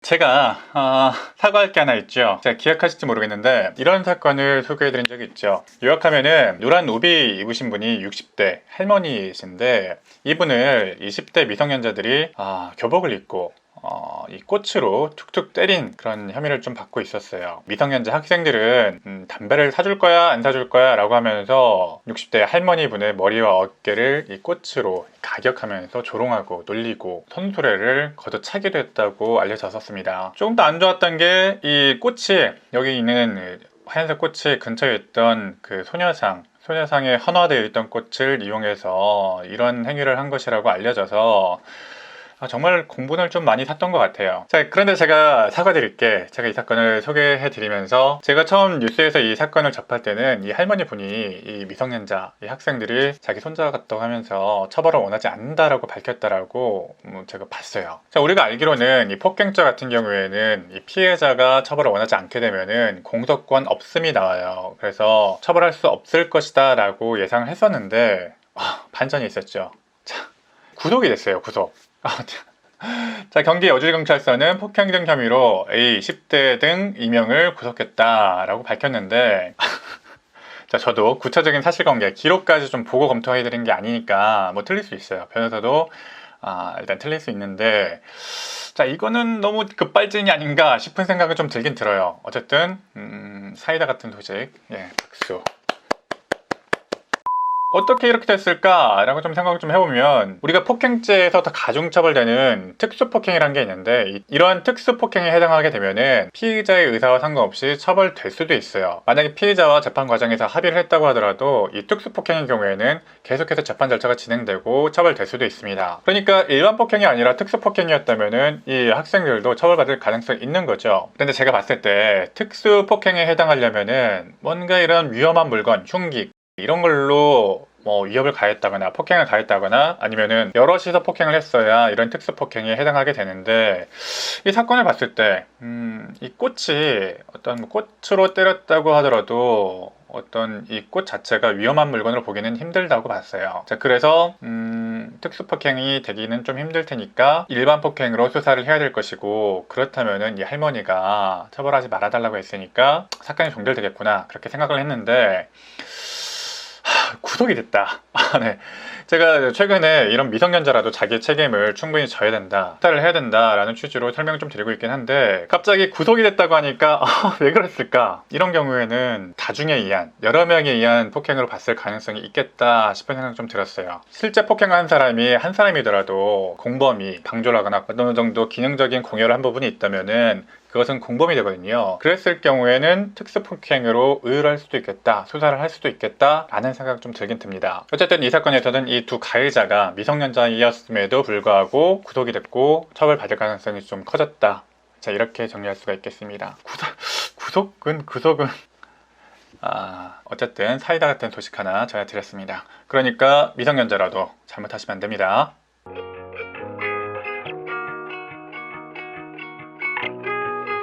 제가 사과할 게 하나 있죠. 제가 기억하실지 모르겠는데 이런 사건을 소개해드린 적이 있죠. 요약하면은 노란 우비 입으신 분이 60대 할머니이신데 이분을 20대 미성년자들이 교복을 입고 이 꽃으로 툭툭 때린 그런 혐의를 좀 받고 있었어요. 미성년자 학생들은 담배를 사줄 거야 안 사줄 거야 라고 하면서 60대 할머니분의 머리와 어깨를 이 꽃으로 가격하면서 조롱하고 놀리고 손수레를 걷어차기도 했다고 알려졌었습니다. 조금 더 안 좋았던 게 이 꽃이 여기 있는 하얀색 꽃이 근처에 있던 그 소녀상에 헌화되어 있던 꽃을 이용해서 이런 행위를 한 것이라고 알려져서 정말 공분을 좀 많이 샀던 것 같아요. 자, 그런데 제가 사과드릴게. 제가 이 사건을 소개해드리면서 제가 처음 뉴스에서 이 사건을 접할 때는 이 할머니 분이 이 미성년자, 이 학생들이 자기 손자 같다고 하면서 처벌을 원하지 않는다라고 밝혔다라고 제가 봤어요. 자, 우리가 알기로는 이 폭행죄 같은 경우에는 이 피해자가 처벌을 원하지 않게 되면은 공소권 없음이 나와요. 그래서 처벌할 수 없을 것이다 라고 예상을 했었는데 반전이 있었죠. 자, 구속이 됐어요. 구속. 자, 경기 여주경찰서는 폭행 등 혐의로 A 10대 등 2명을 구속했다라고 밝혔는데 자, 저도 구체적인 사실관계 기록까지 좀 보고 검토해드린 게 아니니까 뭐 틀릴 수 있어요. 변호사도 일단 틀릴 수 있는데 자, 이거는 너무 급발진이 아닌가 싶은 생각은 좀 들긴 들어요. 어쨌든 사이다 같은 소식, 박수. 어떻게 이렇게 됐을까? 라고 좀 생각을 좀 해보면 우리가 폭행죄에서 더 가중처벌되는 특수폭행이라는 게 있는데 이러한 특수폭행에 해당하게 되면은 피의자의 의사와 상관없이 처벌될 수도 있어요. 만약에 피의자와 재판 과정에서 합의를 했다고 하더라도 이 특수폭행의 경우에는 계속해서 재판 절차가 진행되고 처벌될 수도 있습니다. 그러니까 일반 폭행이 아니라 특수폭행이었다면은 이 학생들도 처벌받을 가능성이 있는 거죠. 그런데 제가 봤을 때 특수폭행에 해당하려면은 뭔가 이런 위험한 물건, 흉기 이런 걸로 위협을 가했다거나 폭행을 가했다거나 아니면은 여럿이서 폭행을 했어야 이런 특수폭행에 해당하게 되는데 이 사건을 봤을 때 이 꽃이 어떤 꽃으로 때렸다고 하더라도 어떤 이 꽃 자체가 위험한 물건으로 보기는 힘들다고 봤어요. 자, 그래서 특수폭행이 되기는 좀 힘들 테니까 일반 폭행으로 수사를 해야 될 것이고 그렇다면은 이 할머니가 처벌하지 말아달라고 했으니까 사건이 종결되겠구나 그렇게 생각을 했는데 구속이 됐다. 네. 제가 최근에 이런 미성년자라도 자기의 책임을 충분히 져야 된다, 수사를 해야 된다라는 취지로 설명을 좀 드리고 있긴 한데 갑자기 구속이 됐다고 하니까 왜 그랬을까? 이런 경우에는 다중에 의한, 여러 명에 의한 폭행으로 봤을 가능성이 있겠다 싶은 생각 좀 들었어요. 실제 폭행한 사람이 한 사람이더라도 공범이 방조를 하거나 어느 정도 기능적인 공여를 한 부분이 있다면은 그것은 공범이 되거든요. 그랬을 경우에는 특수폭행으로 의율할 수도 있겠다, 수사를 할 수도 있겠다 라는 생각 좀 들긴 듭니다. 어쨌든 이 사건에서는 이 두 가해자가 미성년자이었음에도 불구하고 구속이 됐고 처벌받을 가능성이 좀 커졌다. 자, 이렇게 정리할 수가 있겠습니다. 구속은 어쨌든 사이다 같은 소식 하나 전해드렸습니다. 그러니까 미성년자라도 잘못하시면 안 됩니다.